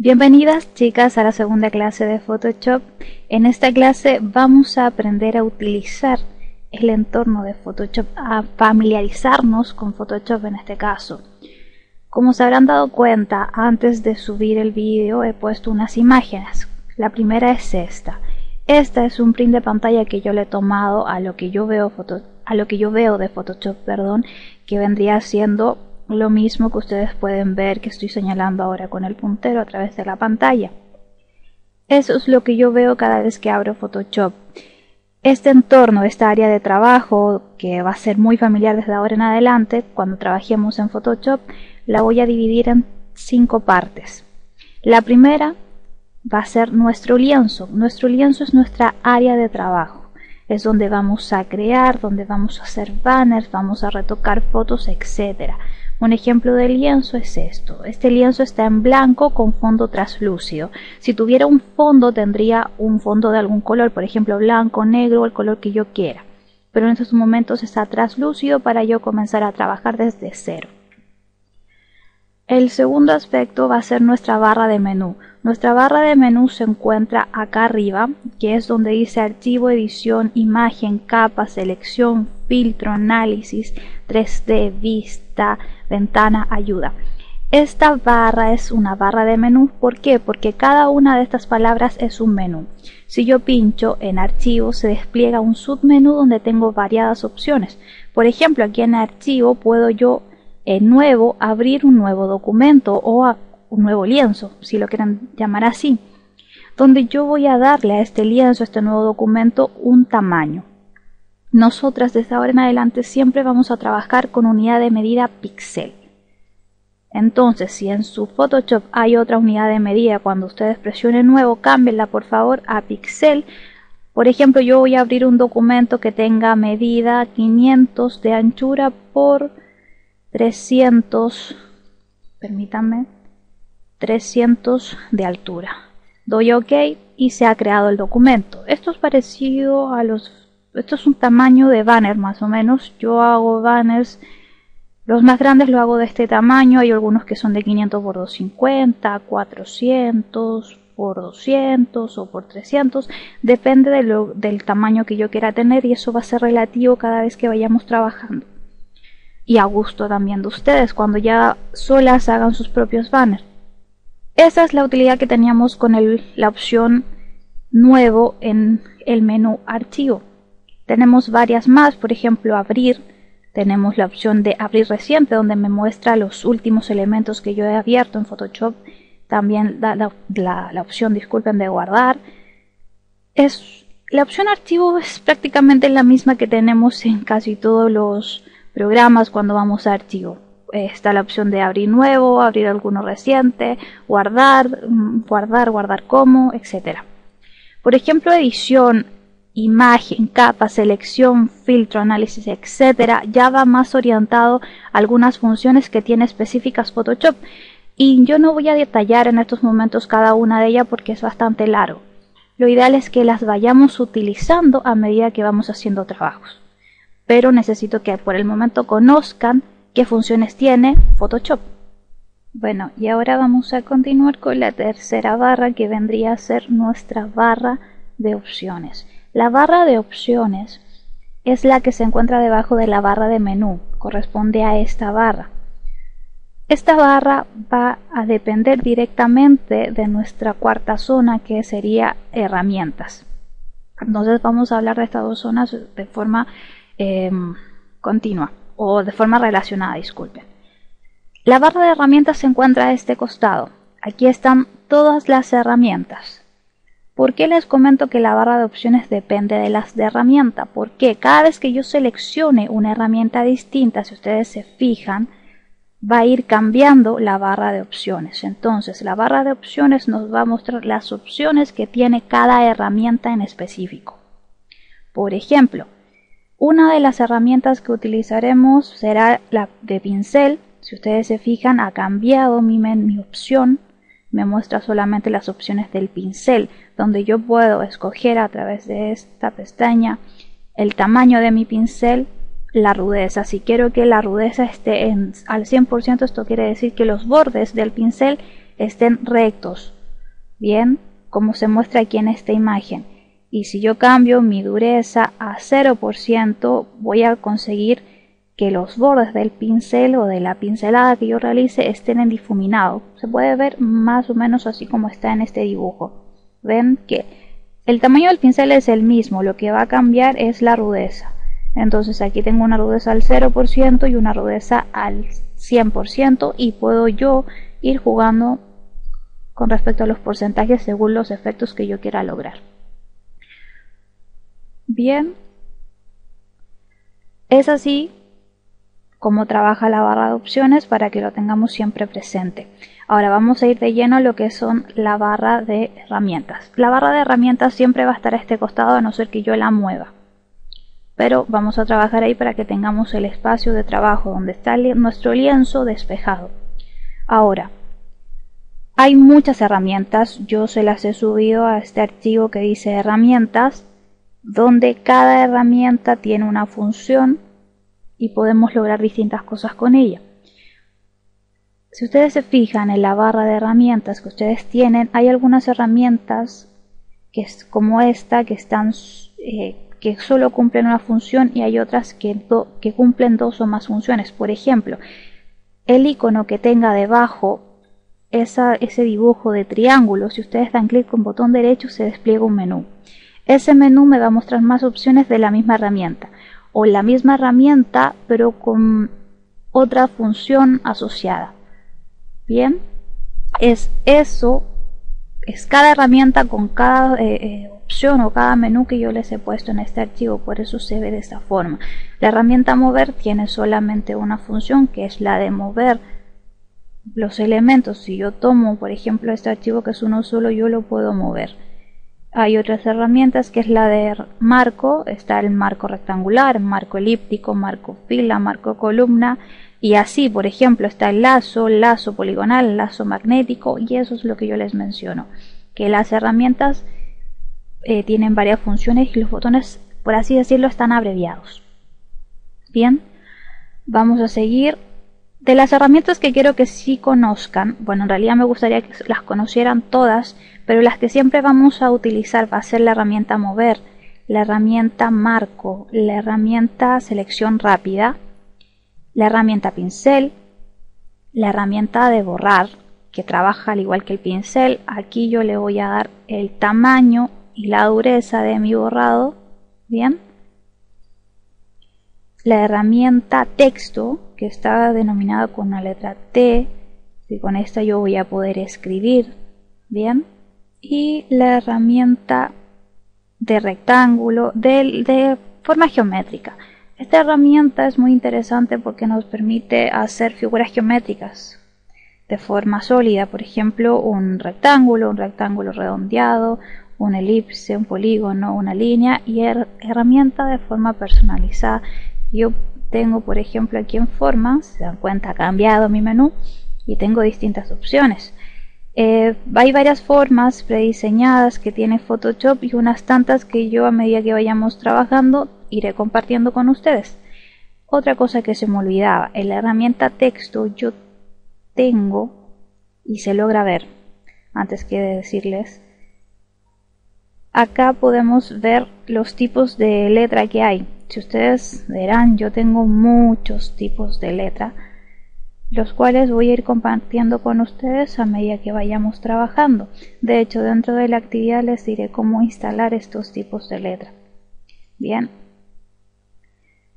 Bienvenidas chicas a la segunda clase de Photoshop. En esta clase vamos a aprender a utilizar el entorno de Photoshop, a familiarizarnos con Photoshop en este caso. Como se habrán dado cuenta, antes de subir el vídeo he puesto unas imágenes. La primera es esta. Esta es un print de pantalla que yo le he tomado a lo que yo veo de Photoshop, que vendría siendo lo mismo que ustedes pueden ver que estoy señalando ahora con el puntero a través de la pantalla. Eso es lo que yo veo cada vez que abro Photoshop. Este entorno, esta área de trabajo, que va a ser muy familiar desde ahora en adelante, cuando trabajemos en Photoshop, la voy a dividir en 5 partes. La primera va a ser nuestro lienzo. Nuestro lienzo es nuestra área de trabajo. Es donde vamos a crear, donde vamos a hacer banners, vamos a retocar fotos, etc. Un ejemplo de lienzo es esto. Este lienzo está en blanco con fondo translúcido. Si tuviera un fondo, tendría un fondo de algún color, por ejemplo blanco, negro, el color que yo quiera. Pero en estos momentos está translúcido para yo comenzar a trabajar desde cero. El segundo aspecto va a ser nuestra barra de menú. Nuestra barra de menú se encuentra acá arriba, que es donde dice archivo, edición, imagen, capa, selección, filtro, análisis, 3D, vista, ventana, ayuda. Esta barra es una barra de menú. ¿Por qué? Porque cada una de estas palabras es un menú. Si yo pincho en archivo, se despliega un submenú donde tengo variadas opciones. Por ejemplo, aquí en archivo puedo yo en nuevo abrir un nuevo documento o un nuevo lienzo, si lo quieren llamar así, donde yo voy a darle a este lienzo, a este nuevo documento, un tamaño. Nosotras desde ahora en adelante siempre vamos a trabajar con unidad de medida píxel. Entonces, si en su Photoshop hay otra unidad de medida, cuando ustedes presionen nuevo, cámbienla por favor a píxel. Por ejemplo, yo voy a abrir un documento que tenga medida 500 de anchura por 300, permítanme, 300 de altura. Doy OK y se ha creado el documento. Esto es parecido a esto es un tamaño de banner más o menos. Yo hago banners, los más grandes lo hago de este tamaño. Hay algunos que son de 500 por 250, 400 por 200 o por 300. Depende del tamaño que yo quiera tener, y eso va a ser relativo cada vez que vayamos trabajando. Y a gusto también de ustedes cuando ya solas hagan sus propios banners. Esa es la utilidad que teníamos con la opción nuevo en el menú archivo. Tenemos varias más, por ejemplo abrir. Tenemos la opción de abrir reciente, donde me muestra los últimos elementos que yo he abierto en Photoshop. También da la opción, disculpen, de guardar. La opción archivo es prácticamente la misma que tenemos en casi todos los programas cuando vamos a archivo. Está la opción de abrir nuevo, abrir alguno reciente, guardar como, etc. Por ejemplo, edición, imagen, capa, selección, filtro, análisis, etc. ya va más orientado a algunas funciones que tiene específicas Photoshop. Y yo no voy a detallar en estos momentos cada una de ellas porque es bastante largo. Lo ideal es que las vayamos utilizando a medida que vamos haciendo trabajos. Pero necesito que por el momento conozcan qué funciones tiene Photoshop. Bueno, y ahora vamos a continuar con la tercera barra, que vendría a ser nuestra barra de opciones. La barra de opciones es la que se encuentra debajo de la barra de menú, corresponde a esta barra. Esta barra va a depender directamente de nuestra cuarta zona, que sería herramientas. Entonces vamos a hablar de estas dos zonas de forma continua o de forma relacionada, disculpen. La barra de herramientas se encuentra a este costado. Aquí están todas las herramientas. ¿Por qué les comento que la barra de opciones depende de las de herramienta? Porque cada vez que yo seleccione una herramienta distinta, si ustedes se fijan, va a ir cambiando la barra de opciones. Entonces la barra de opciones nos va a mostrar las opciones que tiene cada herramienta en específico. Por ejemplo, una de las herramientas que utilizaremos será la de pincel. Si ustedes se fijan, ha cambiado mi opción. Me muestra solamente las opciones del pincel, donde yo puedo escoger a través de esta pestaña el tamaño de mi pincel, la rudeza. Si quiero que la rudeza esté al 100%, esto quiere decir que los bordes del pincel estén rectos, bien, como se muestra aquí en esta imagen. Y si yo cambio mi dureza a 0%, voy a conseguir que los bordes del pincel o de la pincelada que yo realice estén en difuminado. Se puede ver más o menos así como está en este dibujo. Ven que el tamaño del pincel es el mismo, lo que va a cambiar es la rudeza. Entonces aquí tengo una rudeza al 0% y una rudeza al 100%, y puedo yo ir jugando con respecto a los porcentajes según los efectos que yo quiera lograr. Bien, es así como trabaja la barra de opciones para que lo tengamos siempre presente. Ahora vamos a ir de lleno a lo que son la barra de herramientas. La barra de herramientas siempre va a estar a este costado a no ser que yo la mueva. Pero vamos a trabajar ahí para que tengamos el espacio de trabajo donde está nuestro lienzo despejado. Ahora, hay muchas herramientas. Yo se las he subido a este archivo que dice herramientas, donde cada herramienta tiene una función y podemos lograr distintas cosas con ella. Si ustedes se fijan en la barra de herramientas que ustedes tienen, hay algunas herramientas que es como esta que están que solo cumplen una función, y hay otras que cumplen dos o más funciones. Por ejemplo, el icono que tenga debajo ese dibujo de triángulo, si ustedes dan clic con botón derecho se despliega un menú. Ese menú me va a mostrar más opciones de la misma herramienta, o la misma herramienta pero con otra función asociada. Bien, es cada herramienta con cada opción o cada menú que yo les he puesto en este archivo, por eso se ve de esta forma. La herramienta mover tiene solamente una función, que es la de mover los elementos. Si yo tomo por ejemplo este archivo que es uno solo, yo lo puedo mover. Hay otras herramientas que es la de marco, está el marco rectangular, marco elíptico, marco fila, marco columna, y así por ejemplo está el lazo, lazo poligonal, lazo magnético, y eso es lo que yo les menciono, que las herramientas tienen varias funciones y los botones, por así decirlo, están abreviados. Bien, vamos a seguir. De las herramientas que quiero que sí conozcan, bueno, en realidad me gustaría que las conocieran todas, pero las que siempre vamos a utilizar va a ser la herramienta mover, la herramienta marco, la herramienta selección rápida, la herramienta pincel, la herramienta de borrar, que trabaja al igual que el pincel. Aquí yo le voy a dar el tamaño y la dureza de mi borrado. Bien, la herramienta texto, que está denominada con una letra T, y con esta yo voy a poder escribir. Bien, y la herramienta de rectángulo, de forma geométrica. Esta herramienta es muy interesante porque nos permite hacer figuras geométricas de forma sólida, por ejemplo un rectángulo redondeado, una elipse, un polígono, una línea, y herramienta de forma personalizada. Yo tengo por ejemplo aquí en forma, se dan cuenta, ha cambiado mi menú y tengo distintas opciones. Hay varias formas prediseñadas que tiene Photoshop y unas tantas que yo a medida que vayamos trabajando iré compartiendo con ustedes. Otra cosa que se me olvidaba, en la herramienta texto yo tengo, y se logra ver antes que decirles, acá podemos ver los tipos de letra que hay. Si ustedes verán, yo tengo muchos tipos de letra, los cuales voy a ir compartiendo con ustedes a medida que vayamos trabajando. De hecho, dentro de la actividad les diré cómo instalar estos tipos de letra. Bien,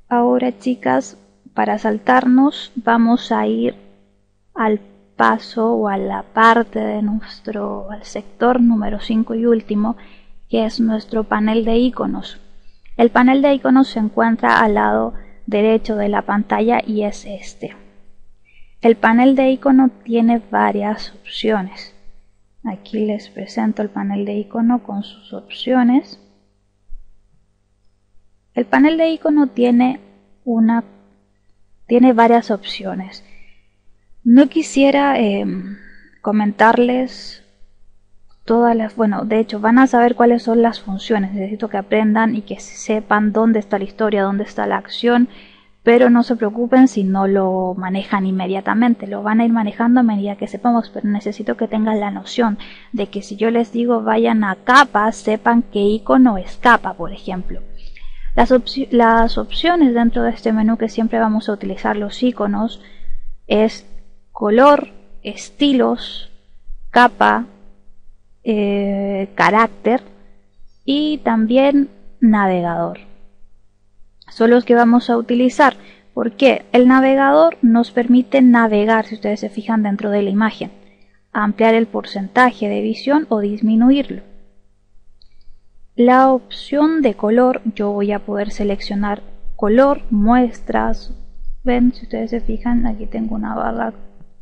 ahora chicas, para saltarnos vamos a ir al paso o a la parte de al sector número 5 y último, que es nuestro panel de iconos. El panel de iconos se encuentra al lado derecho de la pantalla y es este. El panel de icono tiene varias opciones. Aquí les presento el panel de icono con sus opciones. El panel de icono tiene varias opciones. No quisiera comentarles todas las, bueno, de hecho van a saber cuáles son las funciones. Necesito que aprendan y que sepan dónde está la historia, dónde está la acción, pero no se preocupen si no lo manejan inmediatamente, lo van a ir manejando a medida que sepamos, pero necesito que tengan la noción de que si yo les digo vayan a capas, sepan qué icono es capa, por ejemplo. Las opciones dentro de este menú que siempre vamos a utilizar los iconos es color, estilos, capa, carácter y también navegador. Son los que vamos a utilizar porque el navegador nos permite navegar, si ustedes se fijan, dentro de la imagen, ampliar el porcentaje de visión o disminuirlo. La opción de color, yo voy a poder seleccionar color, muestras. Ven, si ustedes se fijan, aquí tengo una barra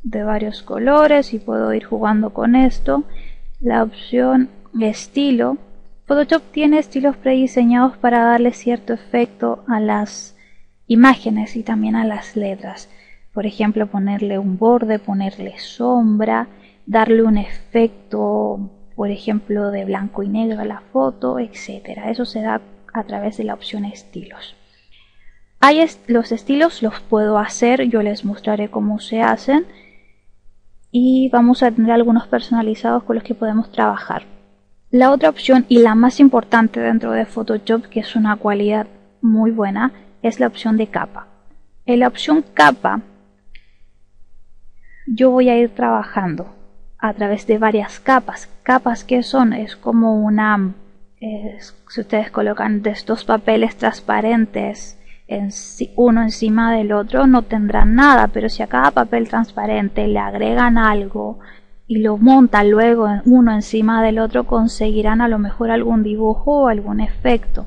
de varios colores y puedo ir jugando con esto. La opción estilo. Photoshop tiene estilos prediseñados para darle cierto efecto a las imágenes y también a las letras. Por ejemplo, ponerle un borde, ponerle sombra, darle un efecto, por ejemplo, de blanco y negro a la foto, etcétera. Eso se da a través de la opción estilos. Los estilos los puedo hacer, yo les mostraré cómo se hacen y vamos a tener algunos personalizados con los que podemos trabajar. La otra opción y la más importante dentro de Photoshop, que es una cualidad muy buena, es la opción de capa. En la opción capa yo voy a ir trabajando a través de varias capas. ¿Capas que son? Es como una... si ustedes colocan de estos papeles transparentes uno encima del otro no tendrán nada, pero si a cada papel transparente le agregan algo y lo montan luego uno encima del otro, conseguirán a lo mejor algún dibujo o algún efecto.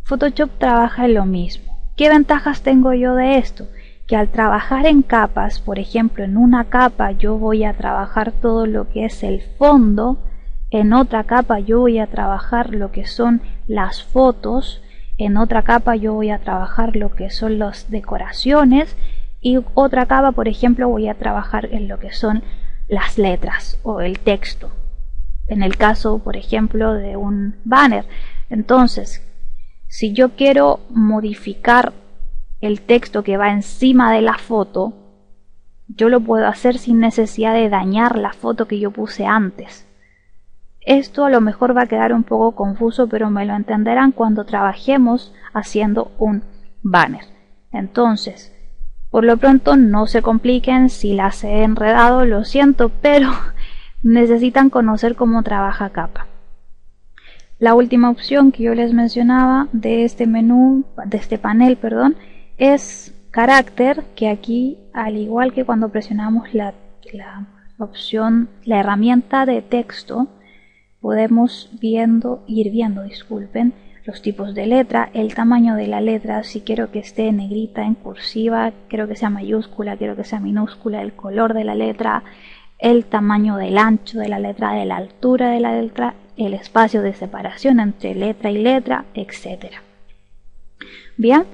Photoshop trabaja en lo mismo. ¿Qué ventajas tengo yo de esto? Que al trabajar en capas, por ejemplo, en una capa yo voy a trabajar todo lo que es el fondo, en otra capa yo voy a trabajar lo que son las fotos, en otra capa yo voy a trabajar lo que son las decoraciones y otra capa, por ejemplo, voy a trabajar en lo que son las letras o el texto. En el caso, por ejemplo, de un banner. Entonces, si yo quiero modificar el texto que va encima de la foto, yo lo puedo hacer sin necesidad de dañar la foto que yo puse antes. Esto a lo mejor va a quedar un poco confuso, pero me lo entenderán cuando trabajemos haciendo un banner. Entonces, por lo pronto no se compliquen, si las he enredado lo siento, pero necesitan conocer cómo trabaja capa. La última opción que yo les mencionaba de este menú, de este panel, perdón, es carácter, que aquí, al igual que cuando presionamos la opción, la herramienta de texto, podemos ir viendo, los tipos de letra, el tamaño de la letra, si quiero que esté en negrita, en cursiva, quiero que sea mayúscula, quiero que sea minúscula, el color de la letra, el tamaño del ancho de la letra, de la altura de la letra, el espacio de separación entre letra y letra, etc. Bien,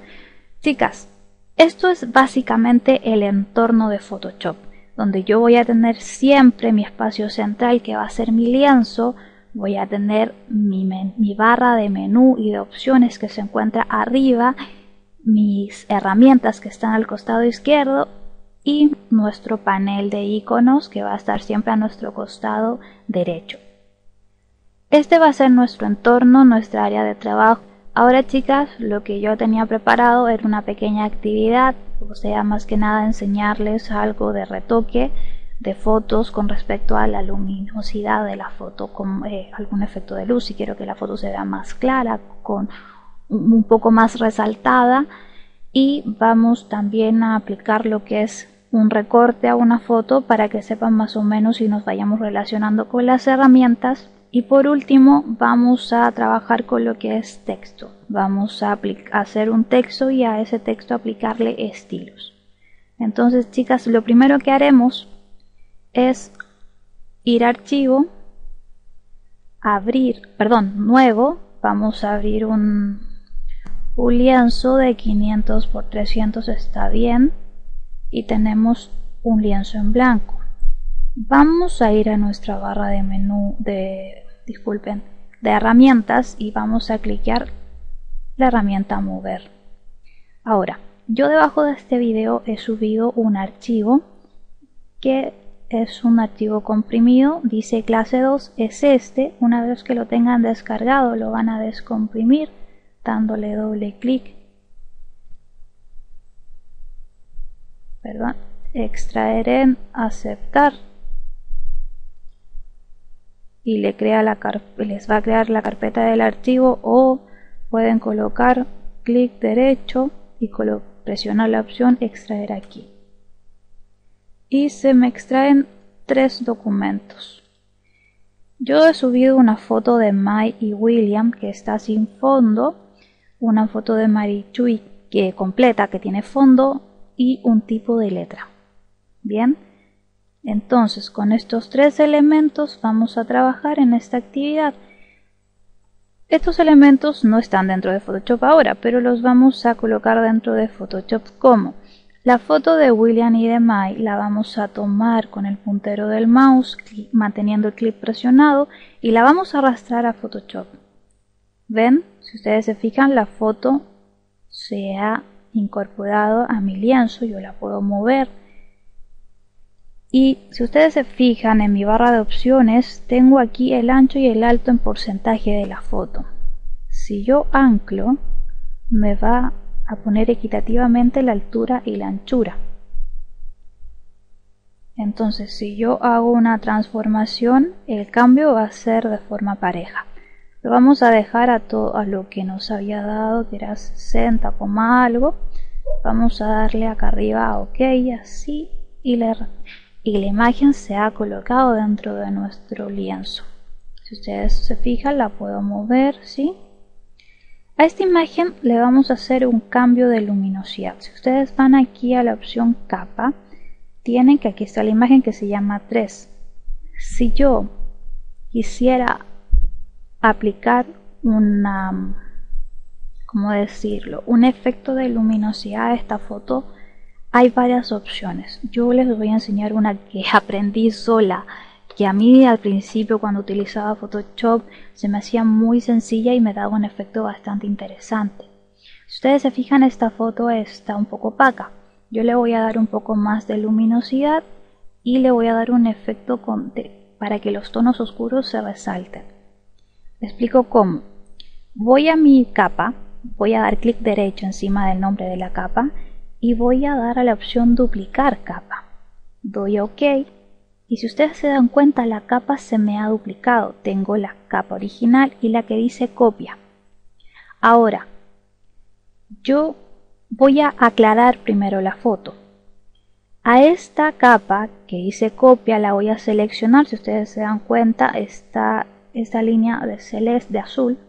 chicas, esto es básicamente el entorno de Photoshop, donde yo voy a tener siempre mi espacio central, que va a ser mi lienzo. Voy a tener mi barra de menú y de opciones que se encuentra arriba, mis herramientas que están al costado izquierdo y nuestro panel de iconos que va a estar siempre a nuestro costado derecho. Este va a ser nuestro entorno, nuestra área de trabajo. Ahora, chicas, lo que yo tenía preparado era una pequeña actividad, o sea, más que nada enseñarles algo de retoque de fotos con respecto a la luminosidad de la foto, con algún efecto de luz, si quiero que la foto se vea más clara, con un poco más resaltada, y vamos también a aplicar lo que es un recorte a una foto para que sepan más o menos y nos vayamos relacionando con las herramientas. Y por último vamos a trabajar con lo que es texto. Vamos a hacer un texto y a ese texto aplicarle estilos. Entonces, chicas, lo primero que haremos es ir a archivo, nuevo, vamos a abrir un lienzo de 500 por 300, está bien, y tenemos un lienzo en blanco. Vamos a ir a nuestra barra de menú de herramientas y vamos a clicar la herramienta mover. Ahora, yo debajo de este video he subido un archivo que es un archivo comprimido, dice clase 2, es este. Una vez que lo tengan descargado lo van a descomprimir dándole doble clic, extraer en aceptar y les va a crear la carpeta del archivo, o pueden colocar clic derecho y presionar la opción extraer aquí. Y se me extraen 3 documentos. Yo he subido una foto de Mai y William que está sin fondo, una foto de Marichuy que completa, que tiene fondo, y un tipo de letra. Bien, entonces con estos 3 elementos vamos a trabajar en esta actividad. Estos elementos no están dentro de Photoshop ahora, pero los vamos a colocar dentro de Photoshop. ¿Cómo? La foto de William y de Mai la vamos a tomar con el puntero del mouse, manteniendo el clic presionado, y la vamos a arrastrar a Photoshop. ¿Ven? Si ustedes se fijan, la foto se ha incorporado a mi lienzo, yo la puedo mover. Y si ustedes se fijan en mi barra de opciones, tengo aquí el ancho y el alto en porcentaje de la foto. Si yo anclo, me va a poner equitativamente la altura y la anchura. Entonces, si yo hago una transformación, el cambio va a ser de forma pareja. Lo vamos a dejar a lo que nos había dado, que era 60, algo. Vamos a darle acá arriba a OK, así, y la imagen se ha colocado dentro de nuestro lienzo. Si ustedes se fijan, la puedo mover, ¿sí? A esta imagen le vamos a hacer un cambio de luminosidad. Si ustedes van aquí a la opción capa, tienen que aquí está la imagen que se llama 3. Si yo quisiera aplicar ¿cómo decirlo? Un efecto de luminosidad a esta foto, hay varias opciones. Yo les voy a enseñar una que aprendí sola, que a mí al principio cuando utilizaba Photoshop se me hacía muy sencilla y me daba un efecto bastante interesante. Si ustedes se fijan, esta foto está un poco opaca. Yo le voy a dar un poco más de luminosidad y le voy a dar un efecto para que los tonos oscuros se resalten. Les explico cómo. Voy a mi capa, voy a dar clic derecho encima del nombre de la capa y voy a dar a la opción duplicar capa. Doy OK. Y si ustedes se dan cuenta, la capa se me ha duplicado. Tengo la capa original y la que dice copia. Ahora, yo voy a aclarar primero la foto. A esta capa que dice copia la voy a seleccionar. Si ustedes se dan cuenta, está esta línea de celeste, de azul.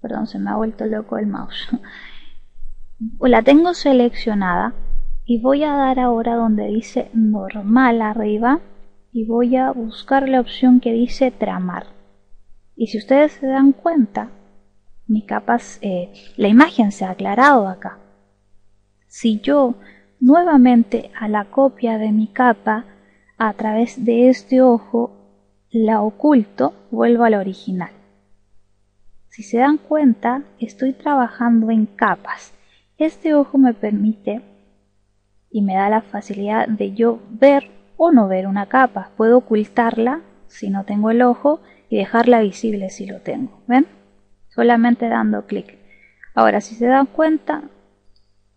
Perdón, se me ha vuelto loco el mouse. La tengo seleccionada. Y voy a dar ahora donde dice normal arriba y voy a buscar la opción que dice tramar. Y si ustedes se dan cuenta, la imagen se ha aclarado acá. Si yo nuevamente a la copia de mi capa a través de este ojo la oculto, vuelvo a la original. Si se dan cuenta, estoy trabajando en capas. Este ojo me permite y me da la facilidad de yo ver o no ver una capa. Puedo ocultarla si no tengo el ojo y dejarla visible si lo tengo. ¿Ven? Solamente dando clic. Ahora, si se dan cuenta,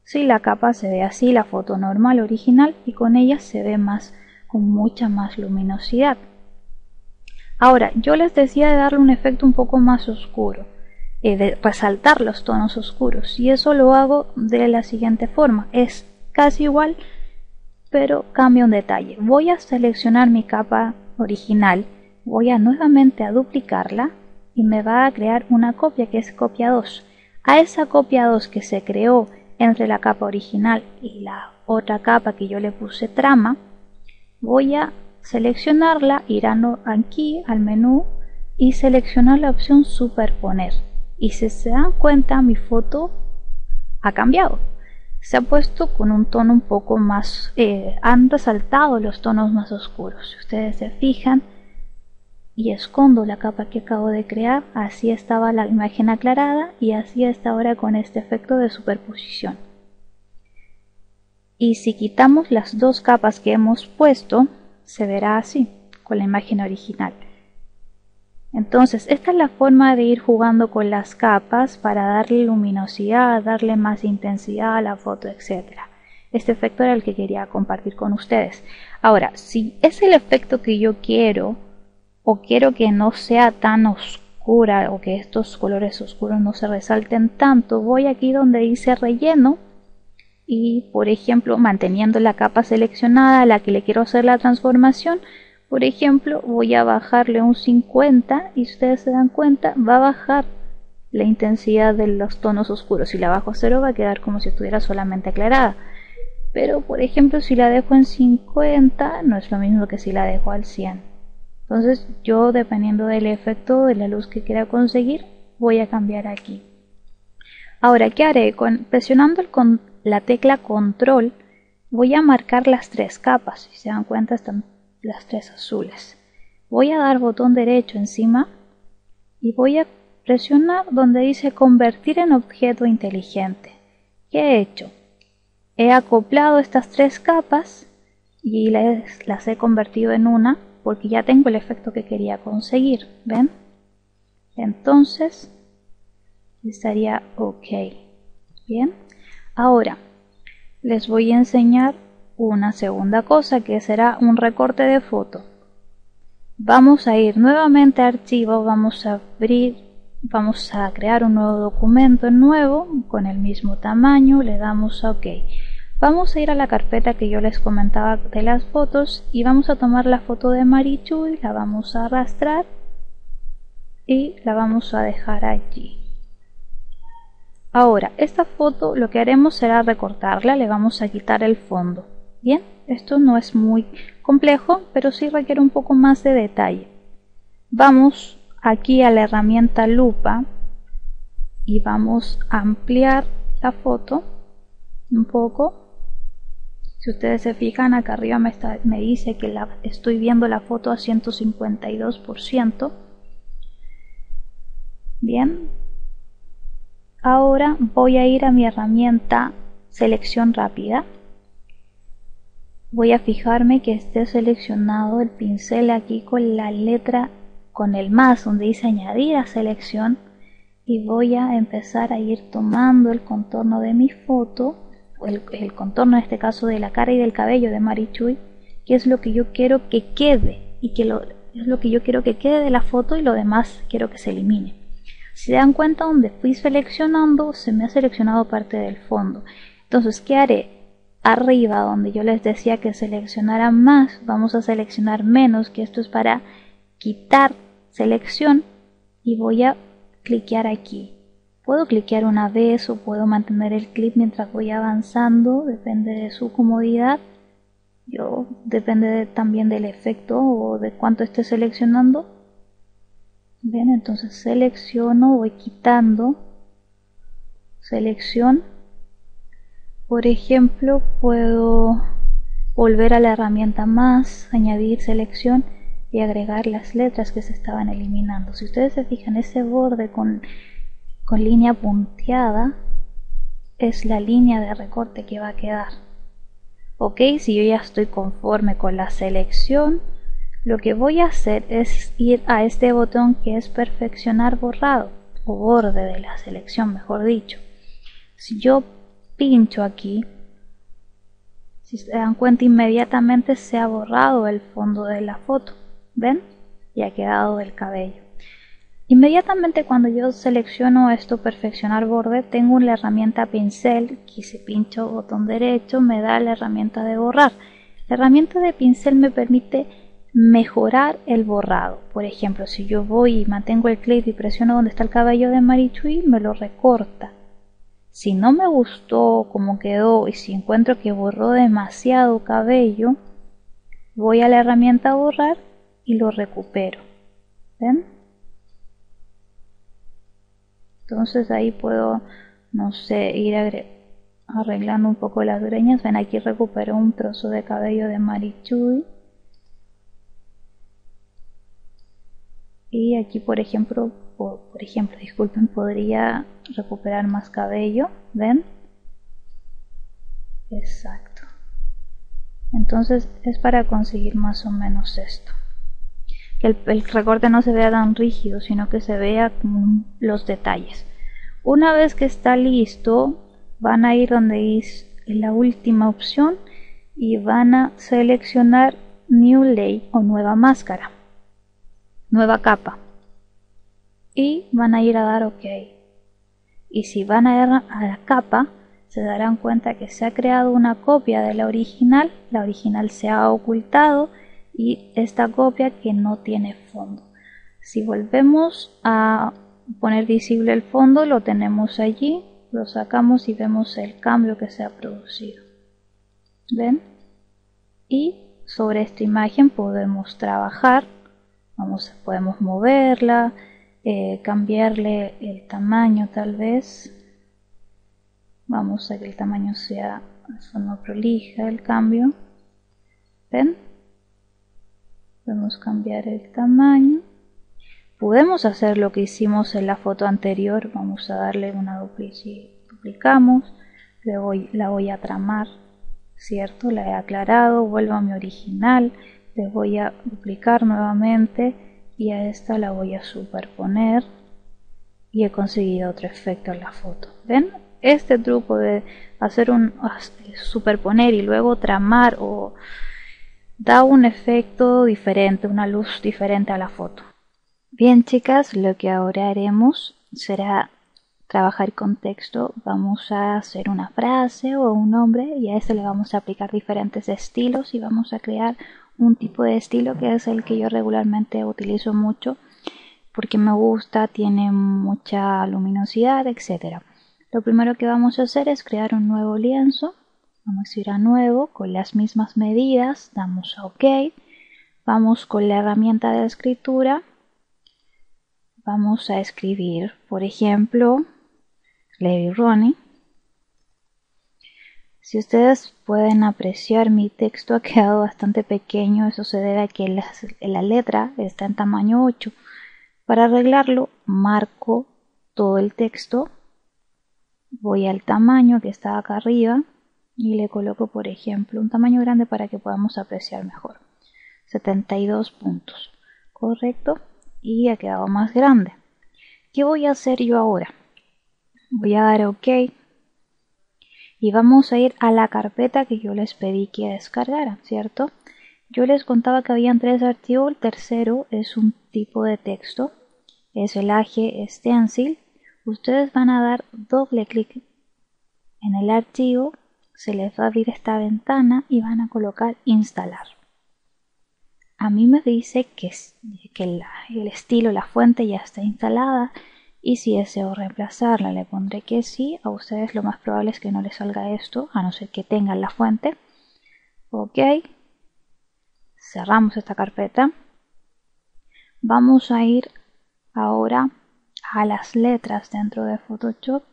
sí, la capa se ve así, la foto normal original, y con ella se ve con mucha más luminosidad. Ahora, yo les decía de darle un efecto un poco más oscuro, de resaltar los tonos oscuros, y eso lo hago de la siguiente forma. Es casi igual, pero cambia un detalle. Voy a seleccionar mi capa original, voy a nuevamente a duplicarla y me va a crear una copia que es copia 2. A esa copia 2 que se creó entre la capa original y la otra capa que yo le puse trama, voy a seleccionarla, ir aquí al menú y seleccionar la opción superponer. Y si se dan cuenta, mi foto ha cambiado. Se ha puesto con un tono un poco más, han resaltado los tonos más oscuros. Si ustedes se fijan, y escondo la capa que acabo de crear. Así estaba la imagen aclarada y así está ahora con este efecto de superposición. Y si quitamos las dos capas que hemos puesto, se verá así con la imagen original. Entonces esta es la forma de ir jugando con las capas para darle luminosidad, darle más intensidad a la foto, etc. Este efecto era el que quería compartir con ustedes. Ahora, si es el efecto que yo quiero, o quiero que no sea tan oscura o que estos colores oscuros no se resalten tanto, voy aquí donde dice relleno y, por ejemplo, manteniendo la capa seleccionada a la que le quiero hacer la transformación, por ejemplo, voy a bajarle un 50 y si ustedes se dan cuenta va a bajar la intensidad de los tonos oscuros. Si la bajo a 0 va a quedar como si estuviera solamente aclarada. Pero por ejemplo si la dejo en 50 no es lo mismo que si la dejo al 100. Entonces yo, dependiendo del efecto de la luz que quiera conseguir, voy a cambiar aquí. Ahora, ¿qué haré? Presionando la tecla control voy a marcar las tres capas. Si se dan cuenta están las tres azules. Voy a dar botón derecho encima y voy a presionar donde dice convertir en objeto inteligente. ¿Qué he hecho? He acoplado estas tres capas y las he convertido en una porque ya tengo el efecto que quería conseguir. ¿Ven? Entonces estaría ok. Bien. Ahora les voy a enseñar una segunda cosa que será un recorte de foto. Vamos a ir nuevamente a archivo, vamos a crear un nuevo documento nuevo con el mismo tamaño, le damos a OK. Vamos a ir a la carpeta que yo les comentaba de las fotos y vamos a tomar la foto de Marichuy, la vamos a arrastrar y la vamos a dejar allí. Ahora, esta foto lo que haremos será recortarla, le vamos a quitar el fondo. Bien, esto no es muy complejo, pero sí requiere un poco más de detalle. Vamos aquí a la herramienta lupa y vamos a ampliar la foto un poco. Si ustedes se fijan, acá arriba me dice que estoy viendo la foto a 152%. Bien. Ahora voy a ir a mi herramienta selección rápida. Voy a fijarme que esté seleccionado el pincel aquí con la letra, con el más donde dice añadir a selección, y voy a empezar a ir tomando el contorno de mi foto, el contorno en este caso de la cara y del cabello de Marichuy, que es lo que yo quiero que quede y es lo que yo quiero que quede de la foto y lo demás quiero que se elimine. Si se dan cuenta, donde fui seleccionando se me ha seleccionado parte del fondo. Entonces, ¿qué haré? Arriba, donde yo les decía que seleccionara más, vamos a seleccionar menos, que esto es para quitar selección, y voy a cliquear aquí. Puedo cliquear una vez o puedo mantener el clic mientras voy avanzando, depende de su comodidad. Depende también del efecto o de cuánto esté seleccionando. Bien, entonces selecciono, voy quitando selección. Por ejemplo, puedo volver a la herramienta más, añadir selección y agregar las letras que se estaban eliminando. Si ustedes se fijan, ese borde con línea punteada es la línea de recorte que va a quedar. Ok, si yo ya estoy conforme con la selección, lo que voy a hacer es ir a este botón que es perfeccionar borrado, o borde de la selección, mejor dicho. Si yo pincho aquí, si se dan cuenta, inmediatamente se ha borrado el fondo de la foto. ¿Ven? Y ha quedado el cabello. Inmediatamente cuando yo selecciono esto, perfeccionar borde, tengo la herramienta pincel, que si pincho botón derecho me da la herramienta de borrar. La herramienta de pincel me permite mejorar el borrado. Por ejemplo, si yo voy y mantengo el clic y presiono donde está el cabello de Marichuy, me lo recorta. Si no me gustó cómo quedó y si encuentro que borró demasiado cabello, voy a la herramienta borrar y lo recupero. ¿Ven? Entonces ahí puedo, no sé, ir arreglando un poco las greñas. Ven, aquí recupero un trozo de cabello de Marichuy. Y aquí por ejemplo, disculpen, podría recuperar más cabello, ¿ven? Exacto. Entonces es para conseguir más o menos esto. Que el recorte no se vea tan rígido, sino que se vea como los detalles. Una vez que está listo, van a ir donde es la última opción y van a seleccionar New Layer o nueva máscara, nueva capa, y van a ir a dar OK. Y si van a ir a la capa, se darán cuenta que se ha creado una copia de la original se ha ocultado y esta copia que no tiene fondo. Si volvemos a poner visible el fondo, lo tenemos allí, lo sacamos y vemos el cambio que se ha producido. ¿Ven? Y sobre esta imagen podemos trabajar, podemos moverla, cambiarle el tamaño tal vez. Vamos a que el tamaño sea de forma prolija el cambio. ¿Ven? Podemos cambiar el tamaño. Podemos hacer lo que hicimos en la foto anterior. Vamos a darle una duplicamos. La voy a tramar, ¿cierto? La he aclarado. Vuelvo a mi original. Le voy a duplicar nuevamente y a esta la voy a superponer. Y he conseguido otro efecto en la foto. ¿Ven? Este truco de hacer superponer y luego tramar da un efecto diferente, una luz diferente a la foto. Bien chicas, lo que ahora haremos será trabajar con texto. Vamos a hacer una frase o un nombre y a este le vamos a aplicar diferentes estilos y vamos a crear un tipo de estilo que es el que yo regularmente utilizo mucho porque me gusta, tiene mucha luminosidad, etc. Lo primero que vamos a hacer es crear un nuevo lienzo. Vamos a ir a nuevo con las mismas medidas, damos a OK. Vamos con la herramienta de escritura. Vamos a escribir, por ejemplo, Levi Ronnie. Si ustedes pueden apreciar, mi texto ha quedado bastante pequeño. Eso se debe a que la letra está en tamaño 8. Para arreglarlo, marco todo el texto. Voy al tamaño que está acá arriba y le coloco, por ejemplo, un tamaño grande para que podamos apreciar mejor. 72 puntos. Correcto. Y ha quedado más grande. ¿Qué voy a hacer yo ahora? Voy a dar OK. Y vamos a ir a la carpeta que yo les pedí que descargaran, ¿cierto? Yo les contaba que habían 3 archivos. El tercero es un tipo de texto. Es el AG Stencil. Ustedes van a dar doble clic en el archivo. Se les va a abrir esta ventana y van a colocar instalar. A mí me dice que el estilo, la fuente ya está instalada y si deseo reemplazarla le pondré que sí. A ustedes lo más probable es que no les salga esto, a no ser que tengan la fuente. OK. Cerramos esta carpeta. Vamos a ir ahora a las letras dentro de Photoshop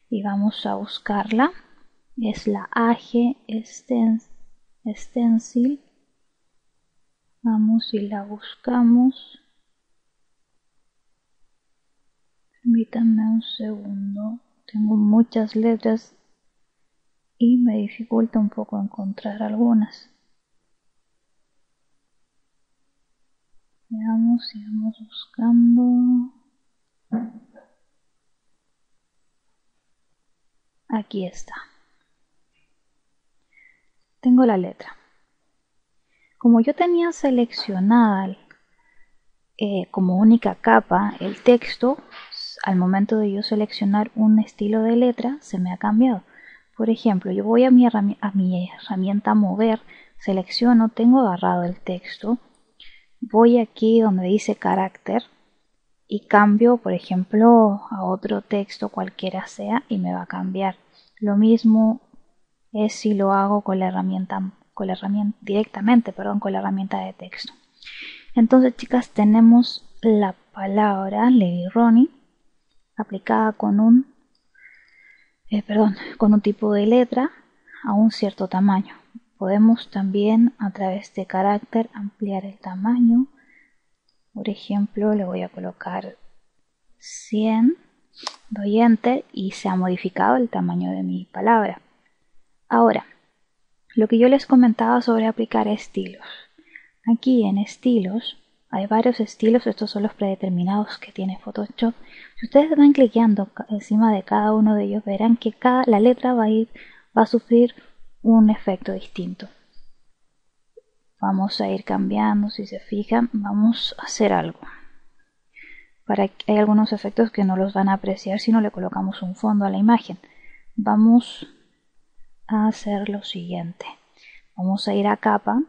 y vamos a buscarla. Es la AG Stencil. Vamos y la buscamos. Permítanme un segundo. Tengo muchas letras y me dificulta un poco encontrar algunas. Veamos, sigamos buscando. Aquí está. Tengo la letra. Como yo tenía seleccionada como única capa el texto, al momento de yo seleccionar un estilo de letra se me ha cambiado. Por ejemplo, yo voy a mi herramienta mover, selecciono, tengo agarrado el texto, voy aquí donde dice carácter y cambio, por ejemplo, a otro texto cualquiera sea y me va a cambiar. Lo mismo es si lo hago con la herramienta directamente, con la herramienta de texto. Entonces, chicas, tenemos la palabra Levi Ronnie aplicada con un tipo de letra a un cierto tamaño. Podemos también a través de carácter ampliar el tamaño. Por ejemplo, le voy a colocar 100, doy Enter y se ha modificado el tamaño de mi palabra. Ahora, lo que yo les comentaba sobre aplicar estilos. Aquí en estilos hay varios estilos, estos son los predeterminados que tiene Photoshop. Si ustedes van cliqueando encima de cada uno de ellos, verán que la letra va a sufrir un efecto distinto. Vamos a ir cambiando, si se fijan, vamos a hacer algo. Hay algunos efectos que no los van a apreciar si no le colocamos un fondo a la imagen. Vamos a hacer lo siguiente. Vamos a ir a capa.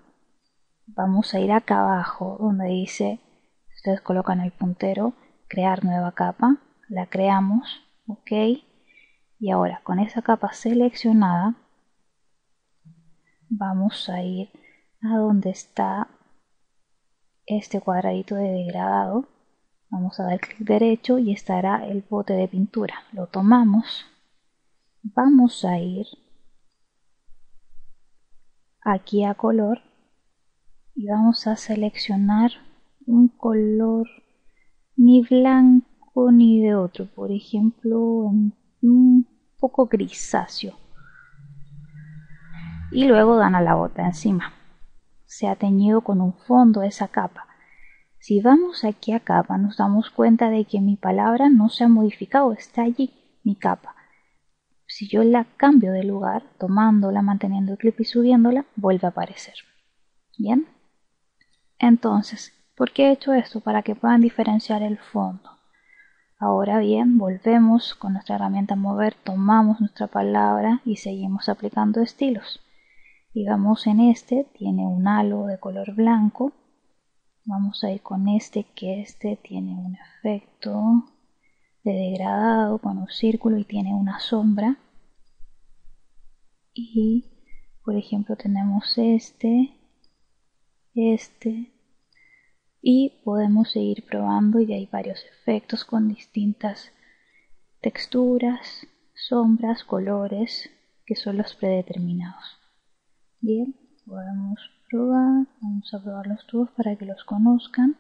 Vamos a ir acá abajo donde dice, ustedes colocan el puntero, crear nueva capa. La creamos. Ok. Y ahora con esa capa seleccionada, vamos a ir a donde está este cuadradito de degradado. Vamos a dar clic derecho y estará el bote de pintura. Lo tomamos. Vamos a ir aquí a color y vamos a seleccionar un color ni blanco ni de otro. Por ejemplo, un poco grisáceo. Y luego dan a la bota encima. Se ha teñido con un fondo esa capa. Si vamos aquí a capa, nos damos cuenta de que mi palabra no se ha modificado, está allí mi capa. Si yo la cambio de lugar, tomándola, manteniendo el clip y subiéndola, vuelve a aparecer. ¿Bien? Entonces, ¿por qué he hecho esto? Para que puedan diferenciar el fondo. Ahora bien, volvemos con nuestra herramienta mover, tomamos nuestra palabra y seguimos aplicando estilos. Y vamos en este, tiene un halo de color blanco. Vamos a ir con este, que este tiene un efecto de degradado con un círculo y tiene una sombra. Y, por ejemplo, tenemos este, y podemos seguir probando y hay varios efectos con distintas texturas, sombras, colores, que son los predeterminados. Bien, podemos probar, vamos a probarlos todos para que los conozcan.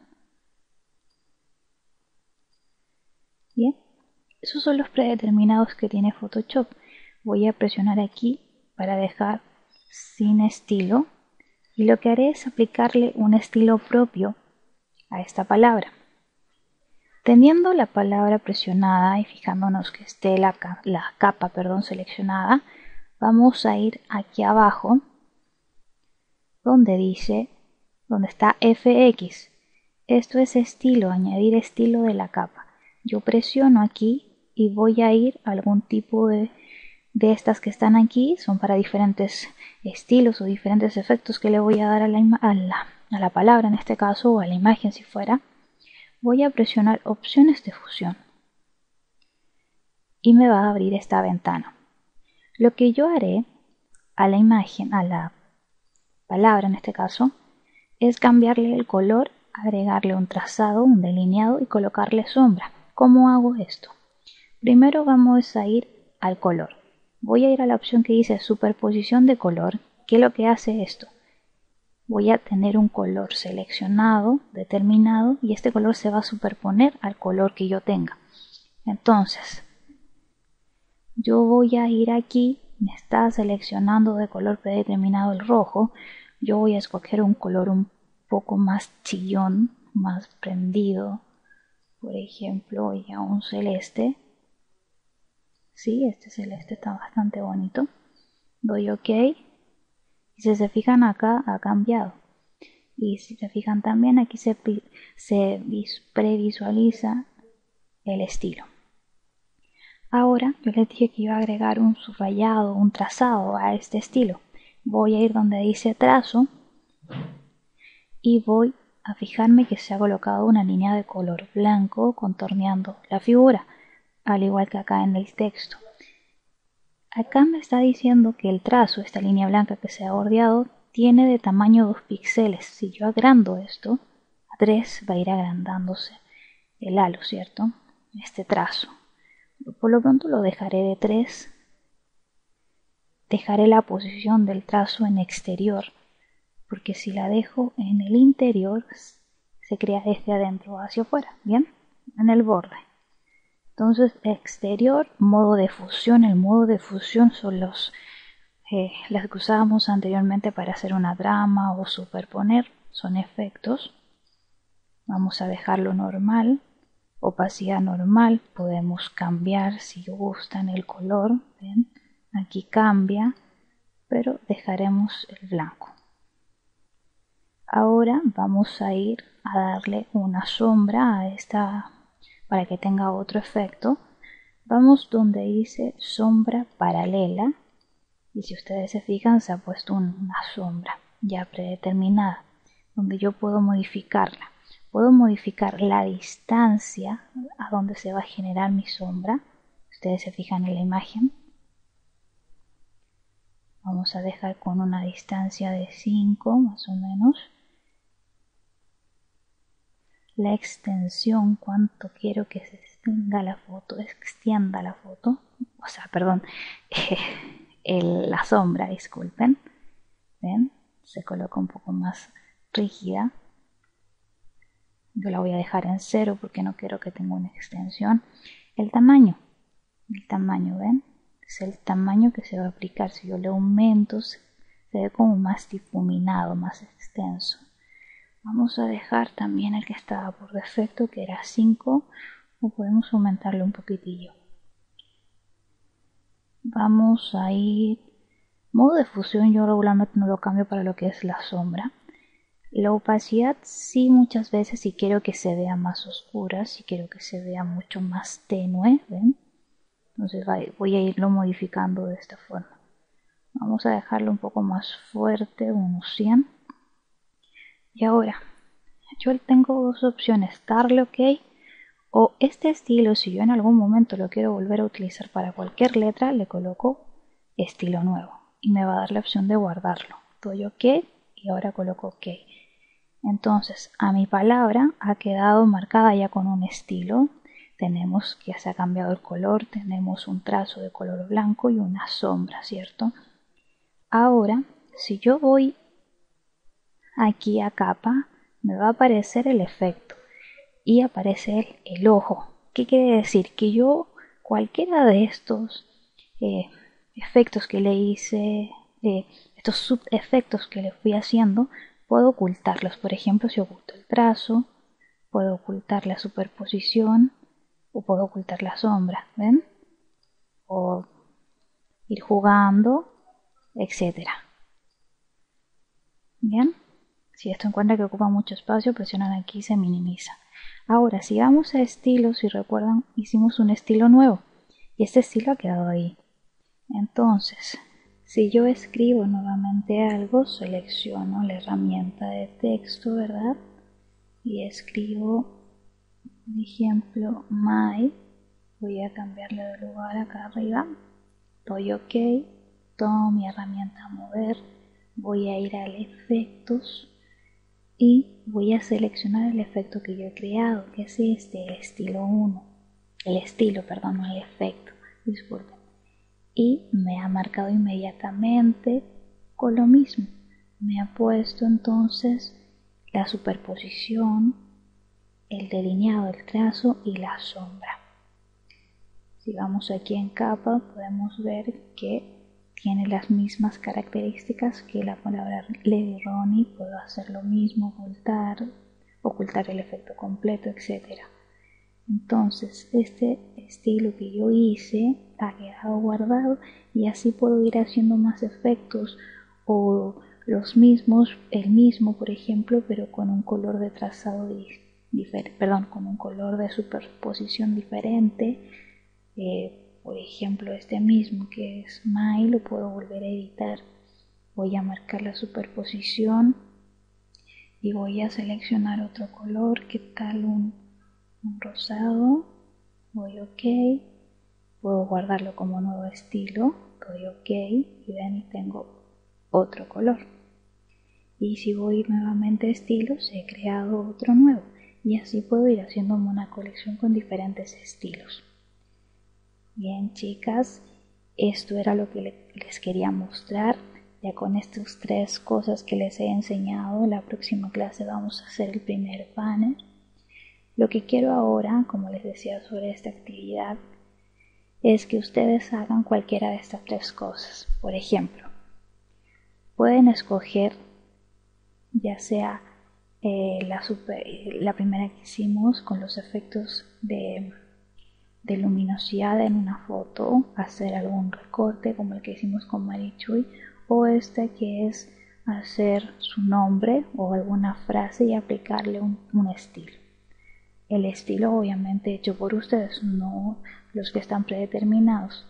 Bien, esos son los predeterminados que tiene Photoshop. Voy a presionar aquí para dejar sin estilo y lo que haré es aplicarle un estilo propio a esta palabra. Teniendo la palabra presionada y fijándonos que esté la capa seleccionada, vamos a ir aquí abajo donde está FX. Esto es estilo, añadir estilo de la capa. Yo presiono aquí y voy a ir a algún tipo de estas que están aquí. Son para diferentes estilos o diferentes efectos que le voy a dar a la palabra en este caso, o a la imagen si fuera. Voy a presionar opciones de fusión y me va a abrir esta ventana. Lo que yo haré a la imagen, a la palabra en este caso, es cambiarle el color, agregarle un trazado, un delineado y colocarle sombra. ¿Cómo hago esto? Primero vamos a ir al color. Voy a ir a la opción que dice superposición de color. ¿Qué es lo que hace esto? Voy a tener un color seleccionado, determinado, y este color se va a superponer al color que yo tenga. Entonces, yo voy a ir aquí, me está seleccionando de color predeterminado el rojo. Yo voy a escoger un color un poco más chillón, más prendido. Por ejemplo, ya un celeste. Sí, este celeste está bastante bonito. Doy OK. Y si se fijan acá ha cambiado. Y si se fijan también aquí se previsualiza el estilo. Ahora yo les dije que iba a agregar un subrayado, un trazado a este estilo. Voy a ir donde dice trazo y voy a fijarme que se ha colocado una línea de color blanco contorneando la figura, al igual que acá en el texto. Acá me está diciendo que el trazo, esta línea blanca que se ha bordeado, tiene de tamaño 2 píxeles. Si yo agrando esto a 3, va a ir agrandándose el halo, ¿cierto? Este trazo. Por lo pronto lo dejaré de 3. Dejaré la posición del trazo en exterior, porque si la dejo en el interior se crea desde adentro hacia afuera, ¿bien? En el borde. Entonces, exterior, modo de fusión. El modo de fusión son las que usábamos anteriormente para hacer una trama o superponer. Son efectos. Vamos a dejarlo normal. Opacidad normal. Podemos cambiar si gustan el color. ¿Ven? Aquí cambia, pero dejaremos el blanco. Ahora vamos a ir a darle una sombra a esta para que tenga otro efecto. Vamos donde dice sombra paralela y si ustedes se fijan se ha puesto una sombra ya predeterminada donde yo puedo modificarla. Puedo modificar la distancia a donde se va a generar mi sombra. Ustedes se fijan en la imagen. Vamos a dejar con una distancia de 5 más o menos. La extensión, cuánto quiero que se extienda la foto, o sea, perdón, la sombra, disculpen. ¿Ven? Se coloca un poco más rígida. Yo la voy a dejar en 0 porque no quiero que tenga una extensión. El tamaño, ¿ven? Es el tamaño que se va a aplicar. Si yo le aumento, se ve como más difuminado, más extenso. Vamos a dejar también el que estaba por defecto, que era 5, o podemos aumentarlo un poquitillo. Vamos a ir, modo de fusión yo regularmente no lo cambio para lo que es la sombra. La opacidad sí, muchas veces si quiero que se vea más oscura, si quiero que se vea mucho más tenue, ¿ven? Entonces voy a irlo modificando de esta forma. Vamos a dejarlo un poco más fuerte, unos 100. Y ahora, yo tengo dos opciones, darle OK o este estilo, si yo en algún momento lo quiero volver a utilizar para cualquier letra, le coloco estilo nuevo y me va a dar la opción de guardarlo. Doy OK y ahora coloco OK. Entonces, a mi palabra ha quedado marcada ya con un estilo. Tenemos que se ha cambiado el color, tenemos un trazo de color blanco y una sombra, ¿cierto? Ahora, si yo voy aquí a capa, me va a aparecer el efecto y aparece el ojo. ¿Qué quiere decir? Que yo cualquiera de estos efectos que le hice, estos subefectos que le fui haciendo, puedo ocultarlos. Por ejemplo, si oculto el trazo, puedo ocultar la superposición o puedo ocultar la sombra, ¿ven? O ir jugando, etcétera. Bien, si esto encuentra que ocupa mucho espacio, presionan aquí y se minimiza. Ahora, si vamos a estilo, si recuerdan, hicimos un estilo nuevo y este estilo ha quedado ahí. Entonces, si yo escribo nuevamente algo, selecciono la herramienta de texto, ¿verdad? Y escribo, por ejemplo, my. Voy a cambiarle de lugar acá arriba. Doy OK. Tomo mi herramienta a mover. Voy a ir al efectos y voy a seleccionar el efecto que yo he creado, que es este, el estilo 1. El estilo, perdón, no el efecto. Disculpen. Y me ha marcado inmediatamente con lo mismo. Me ha puesto entonces la superposición, el delineado, el trazo y la sombra. Si vamos aquí en capa podemos ver que tiene las mismas características que la palabra Lady Ronnie. Puedo hacer lo mismo, ocultar el efecto completo, etc. Entonces este estilo que yo hice ha quedado guardado y así puedo ir haciendo más efectos o los mismos, el mismo por ejemplo, pero con un color de trazado con un color de superposición diferente. Por ejemplo, este mismo que es My, lo puedo volver a editar. Voy a marcar la superposición y voy a seleccionar otro color. ¿Qué tal un rosado? Doy OK. Puedo guardarlo como nuevo estilo. Doy OK y ven, y tengo otro color. Y si voy nuevamente a estilos, he creado otro nuevo. Y así puedo ir haciendo una colección con diferentes estilos. Bien, chicas, esto era lo que les quería mostrar. Ya con estas 3 cosas que les he enseñado, la próxima clase vamos a hacer el primer banner. Lo que quiero ahora, como les decía sobre esta actividad, es que ustedes hagan cualquiera de estas 3 cosas. Por ejemplo, pueden escoger ya sea la primera que hicimos con los efectos de luminosidad en una foto, hacer algún recorte como el que hicimos con Marichuy, o este que es hacer su nombre o alguna frase y aplicarle un estilo. El estilo obviamente hecho por ustedes, no los que están predeterminados.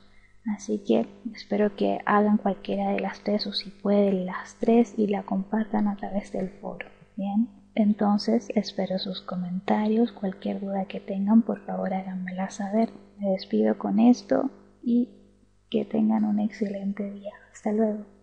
Así que espero que hagan cualquiera de las 3 o si pueden las 3 y la compartan a través del foro. Bien, entonces espero sus comentarios, cualquier duda que tengan por favor háganmela saber. Me despido con esto y que tengan un excelente día. Hasta luego.